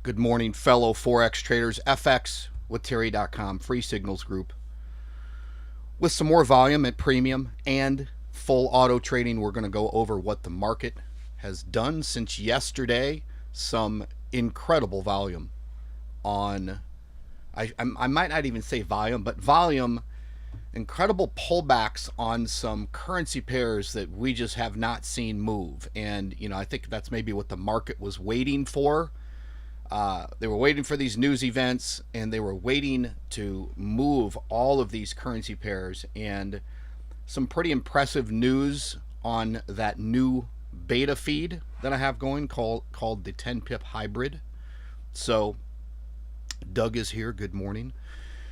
Good morning, fellow Forex traders. FX with Terry.com, free signals group. With some more volume at premium and full auto trading, we're going to go over what the market has done since yesterday. Some incredible volume on, I might not even say volume, but volume, incredible pullbacks on some currency pairs that we just have not seen move. And, I think that's maybe what the market was waiting for. They were waiting for these news events, and they were waiting to move all of these currency pairs. And some pretty impressive news on that new beta feed that I have going called the 10 pip hybrid. So Doug is here. Good morning.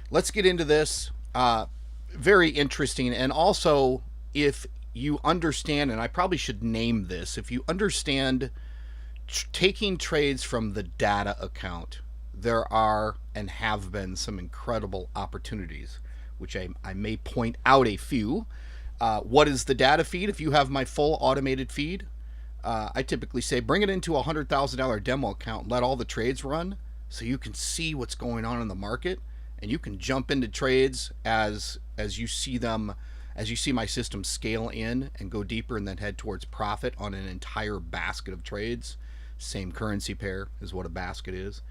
Let's get into this. Very interesting. And also, if you understand, and I probably should name this, if you understand taking trades from the data account, there are and have been some incredible opportunities, which I may point out a few. What is the data feed? If you have my full automated feed, I typically say bring it into a $100,000 demo account, let all the trades run so you can see what's going on in the market, and you can jump into trades as you see them, as you see my system scale in and go deeper and then head towards profit on an entire basket of trades. Same currency pair is what a basket is.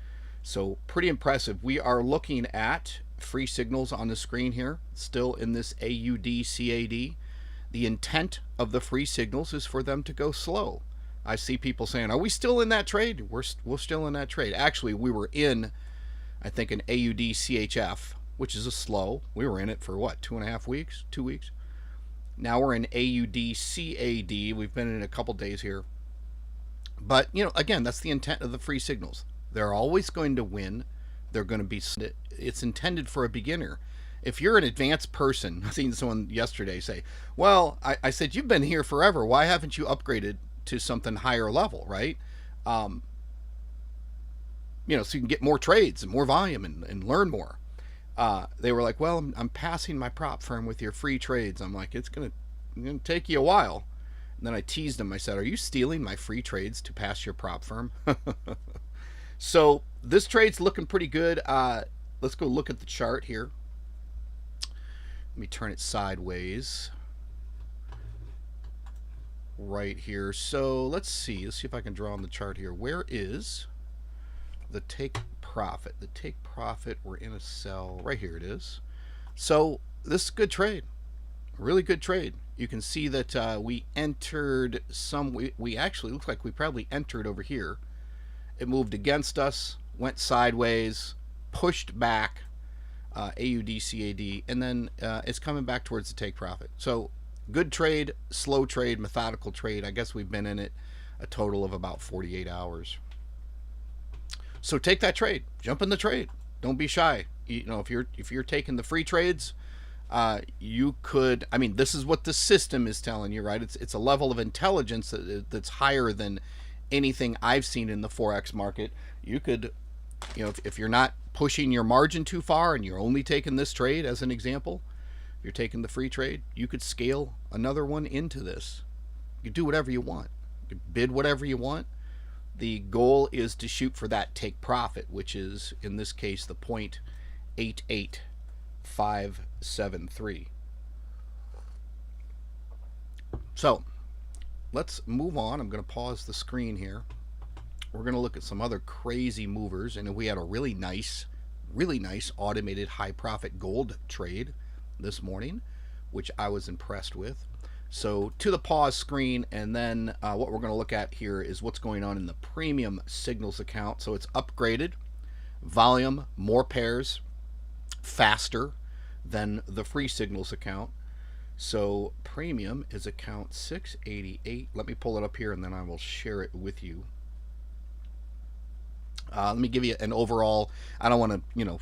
So pretty impressive. We are looking at free signals on the screen here, still in this AUD CAD. The intent of the free signals is for them to go slow. I see people saying, are we still in that trade? We're still in that trade. Actually, we were in, I think, an AUD CHF, which is a slow. We were in it for what, 2.5 weeks? 2 weeks? Now we're in AUD CAD. We've been in it a couple days here. But, again, that's the intent of the free signals. They're always going to win. They're going to be, it's intended for a beginner. If you're an advanced person, I seen someone yesterday say, well, I said, you've been here forever. Why haven't you upgraded to something higher level, right? So you can get more trades and more volume and learn more. They were like, well, I'm passing my prop firm with your free trades. I'm like, it's going to take you a while. And then I teased him. I said, are you stealing my free trades to pass your prop firm? So this trade's looking pretty good. Let's go look at the chart here. Let me turn it sideways right here. So let's see if I can draw on the chart here. Where is the take profit? The take profit, we're in a cell. Right here it is. So this is a good trade. Really good trade. You can see that we entered we actually looks like we probably entered over here. It moved against us, went sideways, pushed back, AUD CAD, and then it's coming back towards the take profit. So good trade, slow trade, methodical trade. I guess we've been in it a total of about 48 hours. So take that trade, jump in the trade. Don't be shy. If you're taking the free trades, you could, this is what the system is telling you, right? It's a level of intelligence that's higher than anything I've seen in the Forex market. You could, if you're not pushing your margin too far and you're only taking this trade as an example, if you're taking the free trade, you could scale another one into this. You could do whatever you want. You could bid whatever you want. The goal is to shoot for that take profit, which is, in this case, the 0.88573. So let's move on. I'm going to pause the screen here. We're going to look at some other crazy movers, and we had a really nice automated high profit gold trade this morning, which I was impressed with. So to the pause screen, and then what we're going to look at here is what's going on in the premium signals account. So it's upgraded, volume, more pairs, faster than the free signals account. So premium is account 688. Let me pull it up here and then I will share it with you. Let me give you an overall. I don't want to,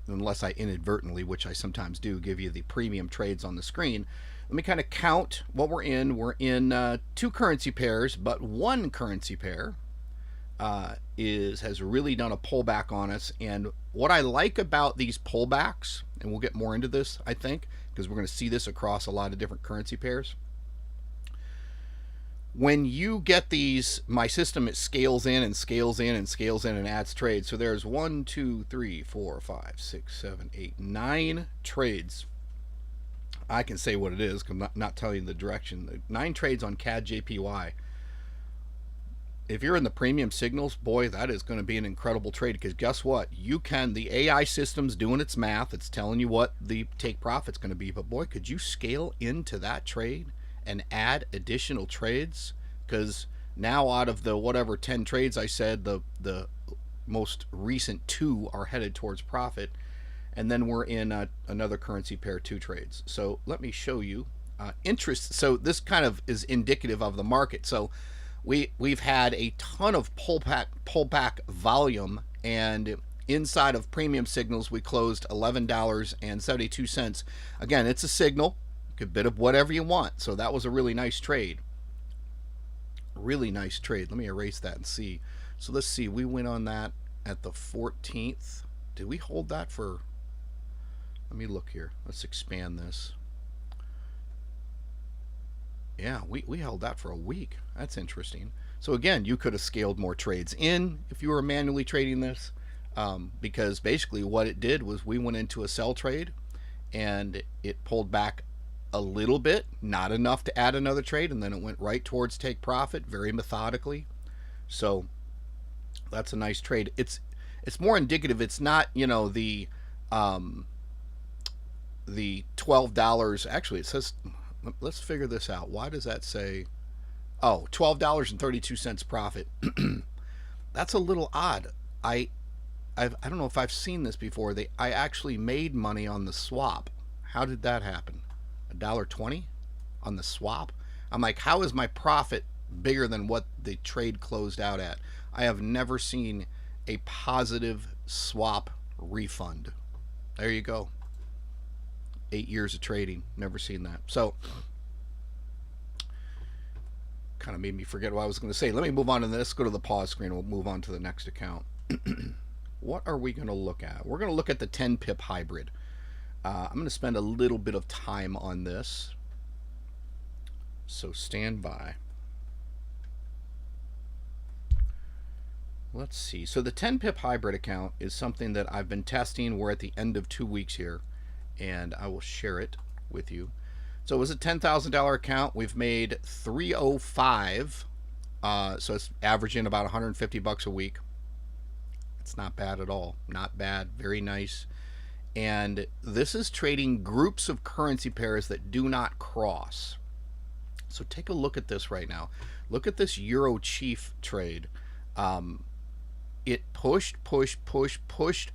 unless I inadvertently, which I sometimes do, give you the premium trades on the screen. Let me kind of count what we're in. We're in 2 currency pairs, but one currency pair has really done a pullback on us. And what I like about these pullbacks, and we'll get more into this, I think, because we're going to see this across a lot of different currency pairs. when you get these, my system, it scales in and scales in and scales in and adds trades. So there's 1, 2, 3, 4, 5, 6, 7, 8, 9 trades. I can say what it is because I'm not telling you the direction. 9 trades on CAD JPY. If you're in the premium signals, boy, that is going to be an incredible trade, because guess what? The AI system's doing its math. It's telling you what the take profit's going to be. But boy, could you scale into that trade and add additional trades? Because now out of the whatever 10 trades I said, the most recent 2 are headed towards profit. And then we're in another currency pair 2 trades. So let me show you interest. So this kind of is indicative of the market. So we've had a ton of pullback volume, and inside of premium signals we closed $11.72. Again, it's a signal. You could bid of whatever you want. So that was a really nice trade. Really nice trade. Let me erase that and see. So let's see. We went on that at the 14th. Did we hold that for? Let me look here. Let's expand this. Yeah, we held that for a week. That's interesting. So again, you could have scaled more trades in if you were manually trading this, because basically what it did was we went into a sell trade and it pulled back a little bit, not enough to add another trade, and then it went right towards take profit very methodically. So that's a nice trade. It's more indicative. It's not, the $12. Actually, it says, let's figure this out. Why does that say, oh, $12.32 profit? That's a little odd. I don't know if I've seen this before. I actually made money on the swap. How did that happen? $1.20 on the swap? I'm like, how is my profit bigger than what the trade closed out at? I have never seen a positive swap refund. There you go. 8 years of trading, never seen that. So kind of made me forget what I was going to say. Let me move on to this. Go to the pause screen. We'll move on to the next account. What are we going to look at? We're going to look at the 10 pip hybrid. I'm going to spend a little bit of time on this, so stand by. Let's see. So the 10 pip hybrid account is something that I've been testing. We're at the end of 2 weeks here, and I will share it with you. So it was a $10,000 account. We've made $305, so it's averaging about $150 a week. It's not bad at all. Not bad. Very nice. And this is trading groups of currency pairs that do not cross. So take a look at this right now. Look at this Euro Chief trade. It pushed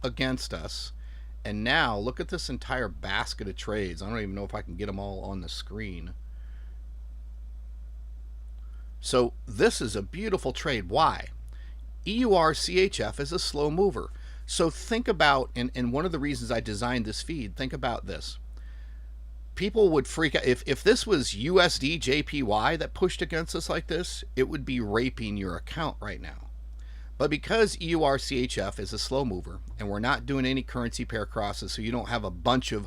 against us. And now look at this entire basket of trades. I don't even know if I can get them all on the screen. So this is a beautiful trade. Why? EUR CHF is a slow mover. So think about, and one of the reasons I designed this feed, think about this. People would freak out. If this was USD JPY that pushed against us like this, it would be raping your account right now. But because EUR CHF is a slow mover, and we're not doing any currency pair crosses, so you don't have a bunch of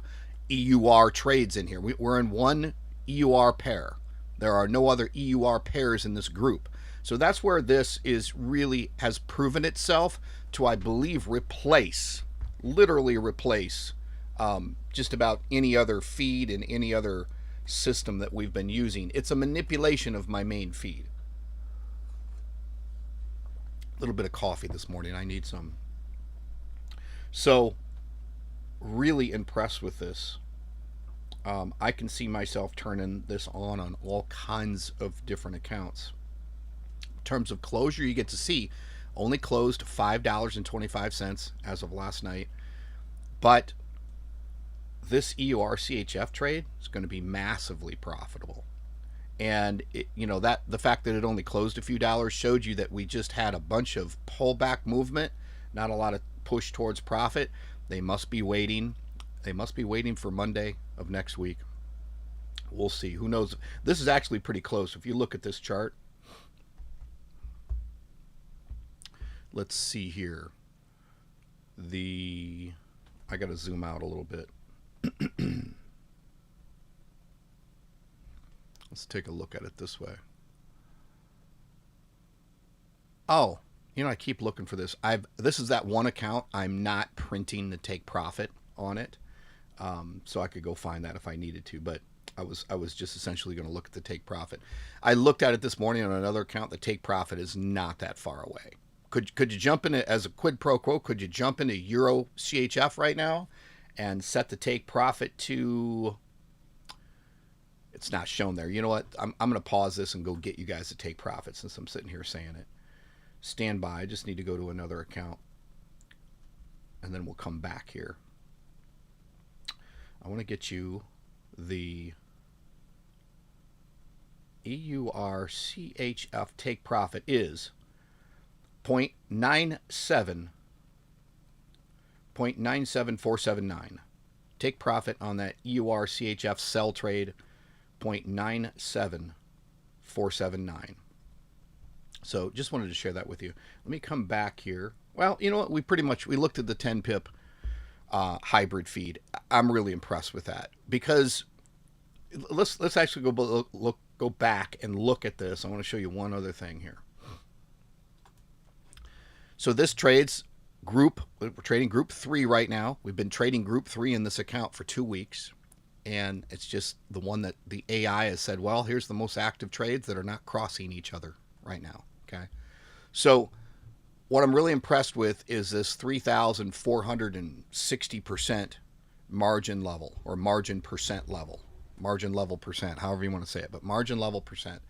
EUR trades in here. We're in one EUR pair. There are no other EUR pairs in this group. So that's where this is really has proven itself to, I believe, literally replace just about any other feed and any other system that we've been using. It's a manipulation of my main feed. A little bit of coffee this morning. I need some. So, really impressed with this. I can see myself turning this on all kinds of different accounts. In terms of closure, you get to see only closed $5.25 as of last night. But this EUR CHF trade is going to be massively profitable. And the fact that it only closed a few dollars showed you that we just had a bunch of pullback movement, not a lot of push towards profit. They must be waiting. They must be waiting for Monday of next week. We'll see. Who knows? This is actually pretty close. If you look at this chart, let's see here. I got to zoom out a little bit. Let's take a look at it this way. Oh, I keep looking for this. This is that one account I'm not printing the take profit on it, so I could go find that if I needed to. But I was just essentially going to look at the take profit. I looked at it this morning on another account. The take profit is not that far away. Could you jump in it as a quid pro quo? Could you jump into Euro CHF right now and set the take profit to? It's not shown there. You know what? I'm going to pause this and go get you guys the take profit since I'm sitting here saying it. Stand by. I just need to go to another account, and then we'll come back here. I want to get you the EURCHF take profit is 0.97479. Take profit on that EURCHF sell trade 0.97479. So just wanted to share that with you. Let me come back here. Well, you know what? We looked at the 10 pip hybrid feed. I'm really impressed with that because let's actually go back and look at this. I want to show you one other thing here. So this trades we're trading group 3 right now. We've been trading group 3 in this account for 2 weeks. And it's just the one that the AI has said, well, here's the most active trades that are not crossing each other right now. Okay. So what I'm really impressed with is this 3,460% margin level or margin level percent, however you want to say it, but margin level percent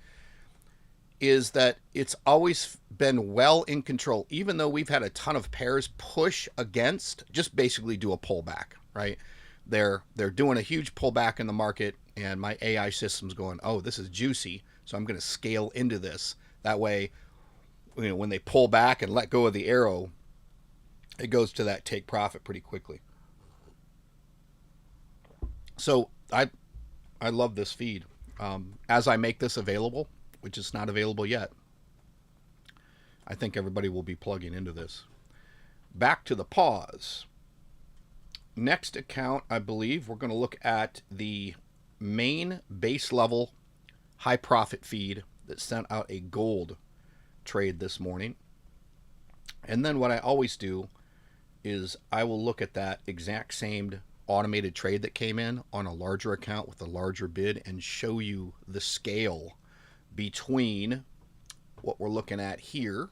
is that it's always been well in control, even though we've had a ton of pairs push against, just basically do a pullback, right? They're doing a huge pullback in the market, and my AI system's going, oh, this is juicy, so I'm going to scale into this. That way, when they pull back and let go of the arrow, it goes to that take profit pretty quickly. So I love this feed. As I make this available, which is not available yet, I think everybody will be plugging into this. Back to the pause. Next account, I believe, we're going to look at the main base level high profit feed that sent out a gold trade this morning. And then what I always do is I will look at that exact same automated trade that came in on a larger account with a larger bid and show you the scale between what we're looking at here.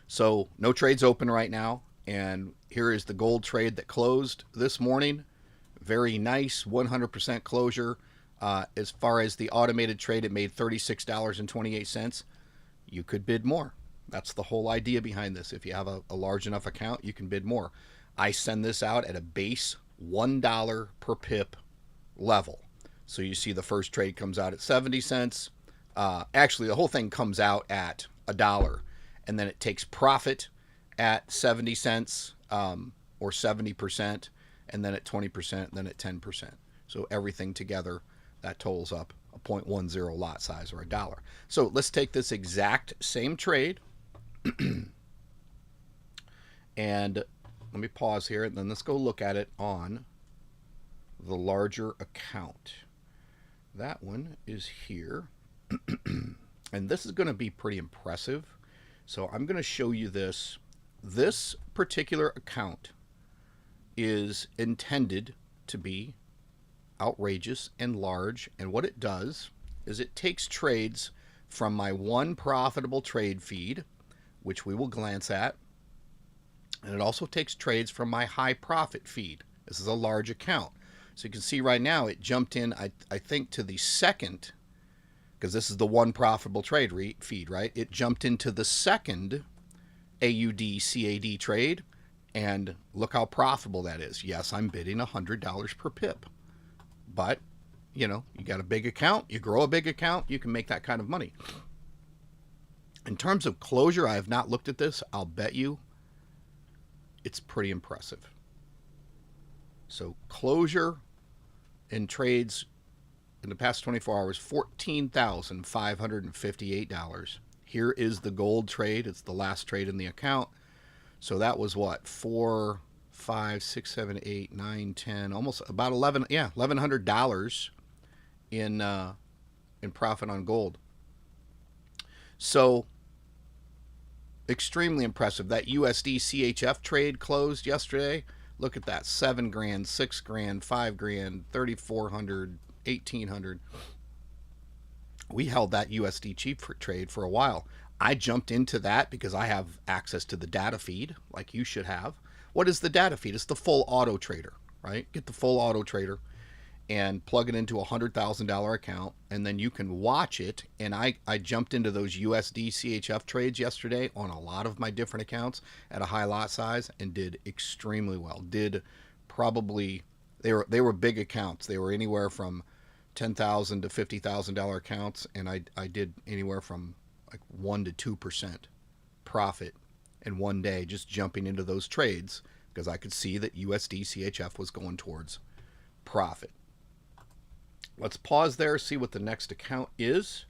So no trades open right now, and here is the gold trade that closed this morning. Very nice 100% closure. As far as the automated trade, it made $36.28. You could bid more. That's the whole idea behind this. If you have a large enough account, you can bid more. I send this out at a base $1 per pip level. So you see the first trade comes out at 70 cents. Actually, the whole thing comes out at $1, and then it takes profit at 70 cents or 70%, and then at 20%, and then at 10%. So everything together, that totals up a 0.10 lot size or $1. So let's take this exact same trade and let me pause here, and then let's go look at it on the larger account. That one is here. And this is going to be pretty impressive. So I'm going to show you this. This particular account is intended to be outrageous and large. And what it does is it takes trades from my one profitable trade feed, which we will glance at. And it also takes trades from my high profit feed. This is a large account. So you can see right now it jumped in, I think, to the second, because this is the one profitable trade feed, right? It jumped into the second AUD CAD trade, and look how profitable that is. Yes, I'm bidding $100 per pip. But, you got a big account, you grow a big account, you can make that kind of money. In terms of closure, I have not looked at this. I'll bet you it's pretty impressive. So closure in trades in the past 24 hours, $14,558. Here is the gold trade. It's the last trade in the account. So that was what? 4, 5, 6, 7, 8, 9, 10, almost about $1,100 in profit on gold. So extremely impressive. That USD CHF trade closed yesterday. Look at that, 7 grand, 6 grand, 5 grand, 3,400, 1,800. We held that USD cheap for trade for a while. I jumped into that because I have access to the data feed, like you should have. What is the data feed? It's the full auto trader, right? Get the full auto trader and plug it into a $100,000 account, and then you can watch it. And I jumped into those USD CHF trades yesterday on a lot of my different accounts at a high lot size and did extremely well. Did probably, they were big accounts. They were anywhere from $10,000 to $50,000 accounts, and I did anywhere from like 1 to 2% profit in one day just jumping into those trades because I could see that USD CHF was going towards profit. Let's pause there, see what the next account is.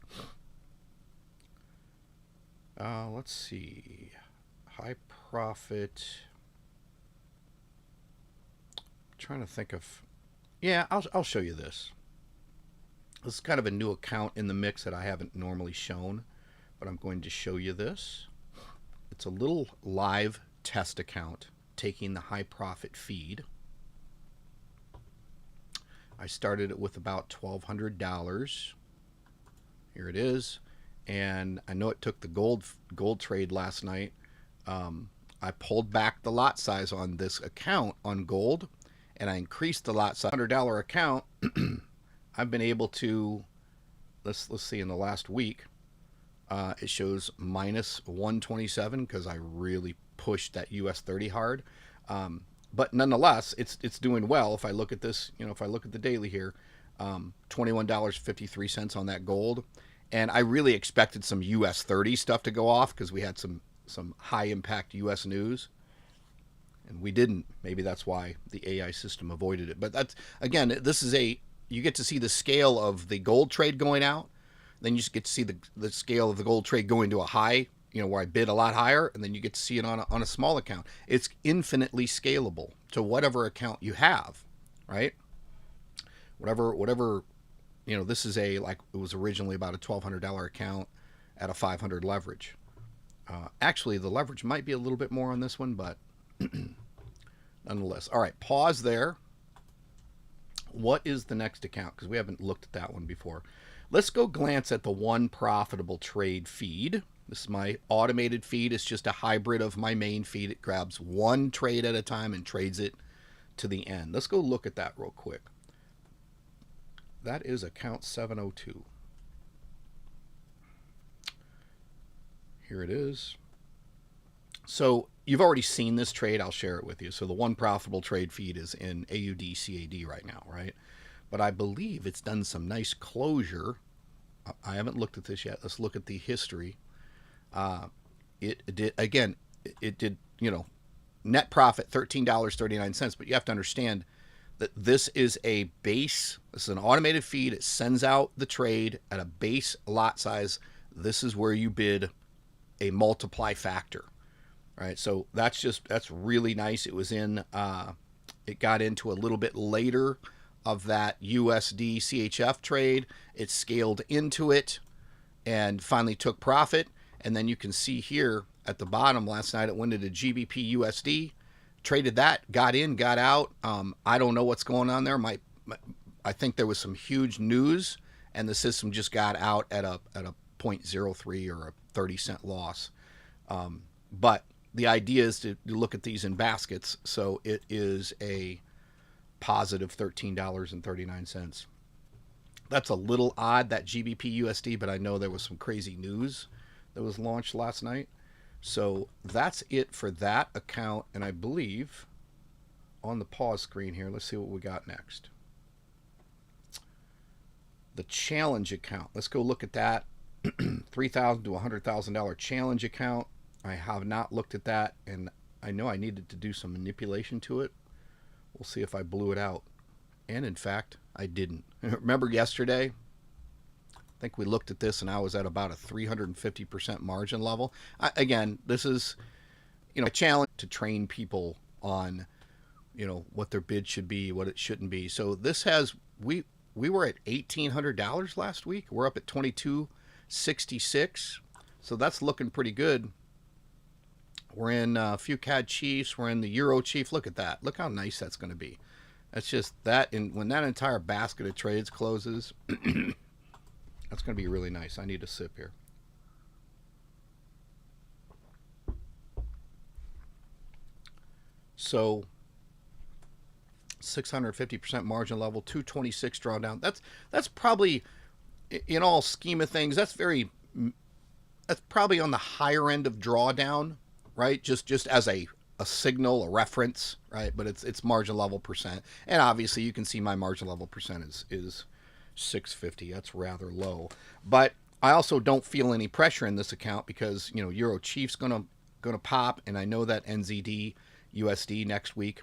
Let's see. High profit. I'm trying to think of. Yeah, I'll show you this. This is kind of a new account in the mix that I haven't normally shown, but I'm going to show you this. It's a little live test account taking the high profit feed. I started it with about $1,200. Here it is. And I know it took the gold trade last night. I pulled back the lot size on this account on gold, and I increased the lot size. $100 account. I've been able to, let's see, in the last week, it shows minus 127 because I really pushed that US 30 hard. But nonetheless, it's doing well. If I look at this, if I look at the daily here, $21.53 on that gold. And I really expected some US 30 stuff to go off because we had some high impact US news. And we didn't. Maybe that's why the AI system avoided it. But that's, again, this is you get to see the scale of the gold trade going out. Then you just get to see the scale of the gold trade going to a high, where I bid a lot higher, and then you get to see it on a small account. It's infinitely scalable to whatever account you have, right? Whatever, this is like it was originally about a $1,200 account at a 500 leverage. Actually, the leverage might be a little bit more on this one, but nonetheless. All right, pause there. What is the next account? Because we haven't looked at that one before. Let's go glance at the one profitable trade feed. This is my automated feed. It's just a hybrid of my main feed. It grabs one trade at a time and trades it to the end. Let's go look at that real quick. That is account 702. Here it is. So you've already seen this trade. I'll share it with you. So the one profitable trade feed is in AUD CAD right now, right? But I believe it's done some nice closure. I haven't looked at this yet. Let's look at the history. It did, net profit $13.39, but you have to understand that this is a base. This is an automated feed. It sends out the trade at a base lot size. This is where you bid a multiply factor, right? So that's really nice. It was it got into a little bit later of that USD CHF trade. It scaled into it and finally took profit. And then you can see here at the bottom, last night it went into GBP USD, traded that, got in, got out. I don't know what's going on there. I think there was some huge news, and the system just got out at a 0.03 or a 30-cent loss. But the idea is to look at these in baskets. So it is a positive $13.39. That's a little odd, that GBP USD, but I know there was some crazy news that was launched last night. So that's it for that account. And I believe on the pause screen here, let's see what we got next. The challenge account. Let's go look at that. $3,000 to $100,000 challenge account. I have not looked at that, and I know I needed to do some manipulation to it. We'll see if I blew it out. And in fact, I didn't. Remember yesterday? I think we looked at this and I was at about a 350% margin level. Again, this is, a challenge to train people on, what their bid should be, what it shouldn't be. So this has, we were at $1,800 last week. We're up at $2,266. So that's looking pretty good. We're in a few CAD Chiefs. We're in the Euro Chief. Look at that. Look how nice that's going to be. That's just that. And when that entire basket of trades closes, that's going to be really nice. I need a sip here. So 650% margin level, 226 drawdown. That's probably, in all scheme of things, that's probably on the higher end of drawdown, right? Just as a signal, a reference, right? But it's margin level percent, and obviously you can see my margin level percent is 650. That's rather low, but I also don't feel any pressure in this account because Euro Chief's gonna pop, and I know that NZD USD next week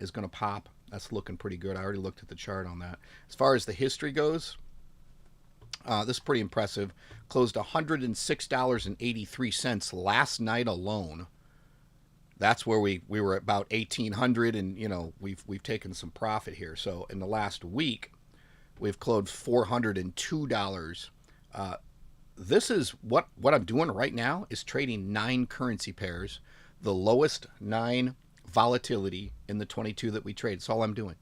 is gonna pop. That's looking pretty good. I already looked at the chart on that. As far as the history goes, this is pretty impressive. Closed $106.83 last night alone. That's where we were at about 1,800, and we've taken some profit here. So in the last week, we've closed $402. This is what I'm doing right now is trading 9 currency pairs, the lowest 9 volatility in the 22 that we trade. That's all I'm doing.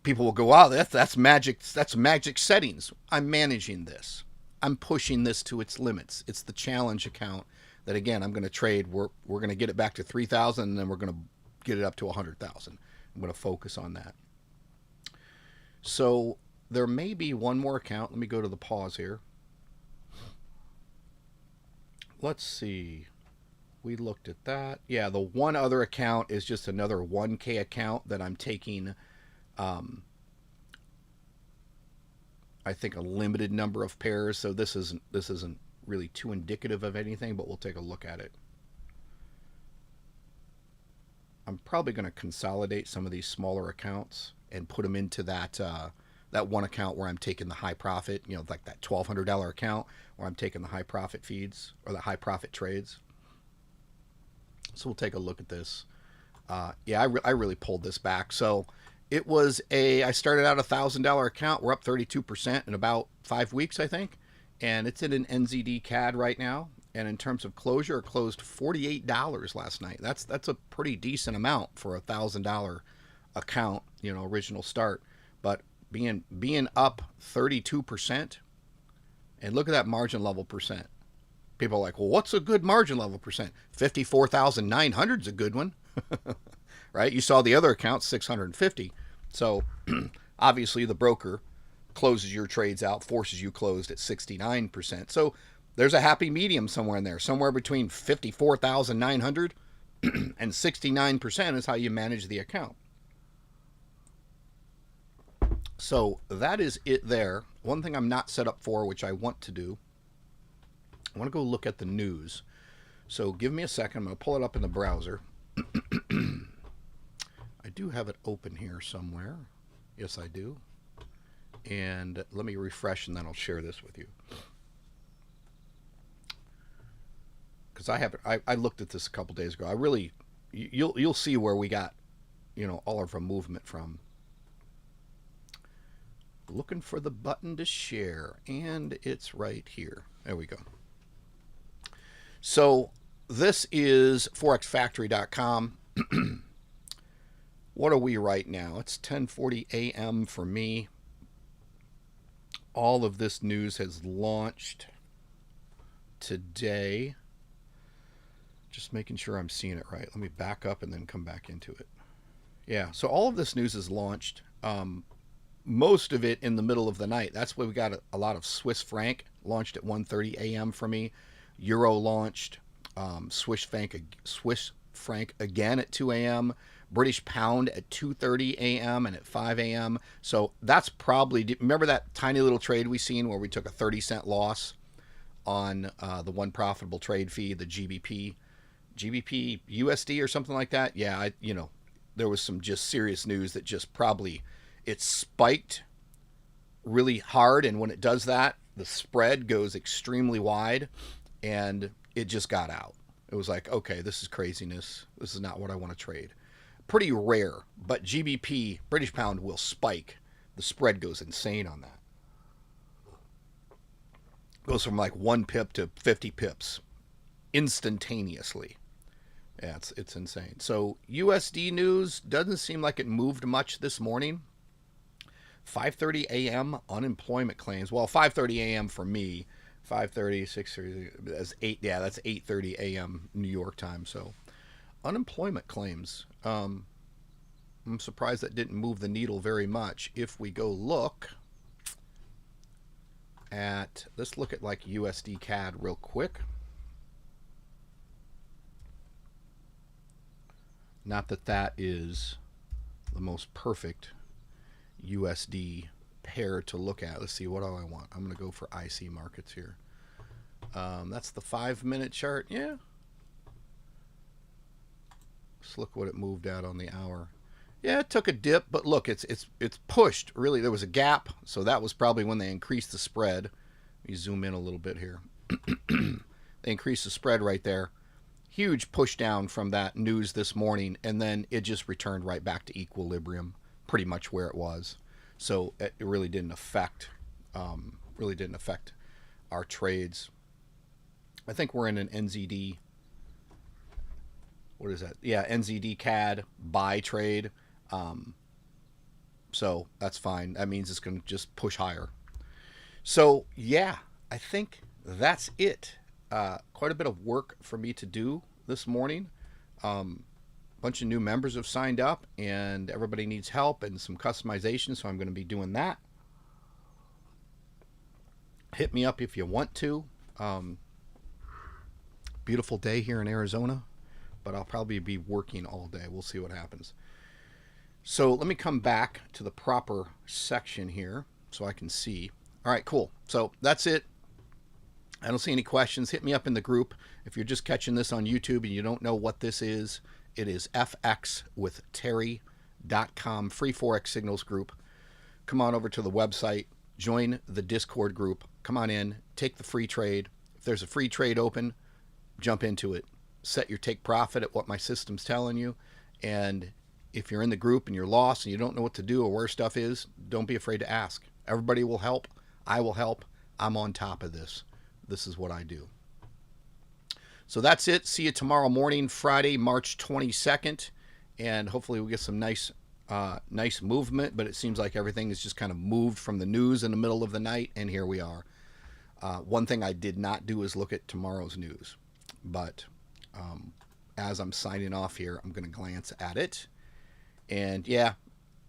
People will go, wow, that's magic. That's magic settings. I'm managing this. I'm pushing this to its limits. It's the challenge account that, again, I'm going to trade. We're going to get it back to 3,000, and then we're going to get it up to 100,000. I'm going to focus on that. So there may be one more account. Let me go to the pause here. Let's see. We looked at that. Yeah, the one other account is just another 1K account that I'm taking, I think, a limited number of pairs. So this isn't really too indicative of anything, but we'll take a look at it. I'm probably going to consolidate some of these smaller accounts and put them into that one account where I'm taking the high profit, like that $1,200 account where I'm taking the high profit feeds or the high profit trades. So we'll take a look at this. Yeah, I really pulled this back. So it was I started out $1,000 account. We're up 32% in about 5 weeks, I think. And it's in an NZD CAD right now. And in terms of closure, it closed $48 last night. That's a pretty decent amount for a $1,000 account, original start. But being up 32%, and look at that margin level percent. People are like, well, what's a good margin level percent? 54,900 is a good one, right? You saw the other account, 650. So obviously the broker closes your trades out, forces you closed at 69%. So there's a happy medium somewhere in there. Somewhere between 54,900 and 69% is how you manage the account. So that is it there. One thing I'm not set up for, which I want to do, I want to go look at the news. So give me a second. I'm going to pull it up in the browser. I do have it open here somewhere. Yes, I do. And let me refresh, and then I'll share this with you. Because I looked at this a couple days ago. You'll see where we got, all of our movement from. Looking for the button to share, and it's right here. There we go. So this is forexfactory.com. What are we right now? It's 10:40 a.m. for me. All of this news has launched today. Just making sure I'm seeing it right. Let me back up and then come back into it. Yeah, so all of this news is launched. Most of it in the middle of the night. That's why we got a lot of Swiss franc launched at 1:30 a.m. for me. Euro launched, Swiss franc again at 2 a.m., British pound at 2:30 a.m. and at 5 a.m. So that's probably, remember that tiny little trade we seen where we took a 30-cent loss on the one profitable trade fee, the GBP USD or something like that? Yeah, there was some just serious news that just probably, it spiked really hard, and when it does that, the spread goes extremely wide, and it just got out. It was like, okay, this is craziness. This is not what I want to trade. Pretty rare, but GBP, British pound, will spike. The spread goes insane on that. Goes from like 1 pip to 50 pips. instantaneously. Yeah, it's insane. So USD news doesn't seem like it moved much this morning. 5:30 a.m. unemployment claims. Well, 5:30 a.m. for me. 5:30, 6:30. That's 8. Yeah, that's 8:30 a.m. New York time. So unemployment claims. I'm surprised that didn't move the needle very much. If we go look at, let's look at like USD CAD real quick. Not that that is the most perfect USD pair to look at. Let's see, what do I want? I'm going to go for IC markets here. That's the 5-minute chart. Yeah. Let's look what it moved out on the hour. Yeah, it took a dip, but look, it's pushed. Really, there was a gap, so that was probably when they increased the spread. Let me zoom in a little bit here. They increased the spread right there. Huge push down from that news this morning, and then it just returned right back to equilibrium, pretty much where it was. So it really didn't affect our trades. I think we're in an NZD. What is that? Yeah, NZD CAD buy trade. So that's fine. That means it's going to just push higher. So yeah, I think that's it. Quite a bit of work for me to do this morning. Bunch of new members have signed up, and everybody needs help and some customization, so I'm going to be doing that. Hit me up if you want to. Beautiful day here in Arizona, but I'll probably be working all day. We'll see what happens. So let me come back to the proper section here so I can see. All right, cool. So that's it. I don't see any questions. Hit me up in the group. If you're just catching this on YouTube and you don't know what this is, it is fxwithterry.com, free Forex signals group. Come on over to the website, join the Discord group. Come on in, take the free trade. If there's a free trade open, jump into it. Set your take profit at what my system's telling you. And if you're in the group and you're lost and you don't know what to do or where stuff is, don't be afraid to ask. Everybody will help. I will help. I'm on top of this. This is what I do. So that's it. See you tomorrow morning, Friday, March 22nd. And hopefully we'll get some nice movement. But it seems like everything is just kind of moved from the news in the middle of the night. And here we are. One thing I did not do is look at tomorrow's news. But as I'm signing off here, I'm going to glance at it. And yeah,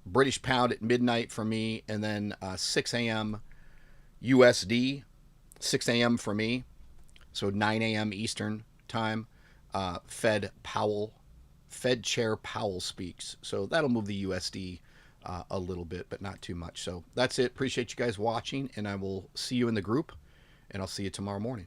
British pound at midnight for me. And then 6 a.m. USD, 6 a.m. for me. So 9 a.m. Eastern time. Fed Chair Powell speaks. So that'll move the USD a little bit, but not too much. So that's it. Appreciate you guys watching, and I will see you in the group, and I'll see you tomorrow morning.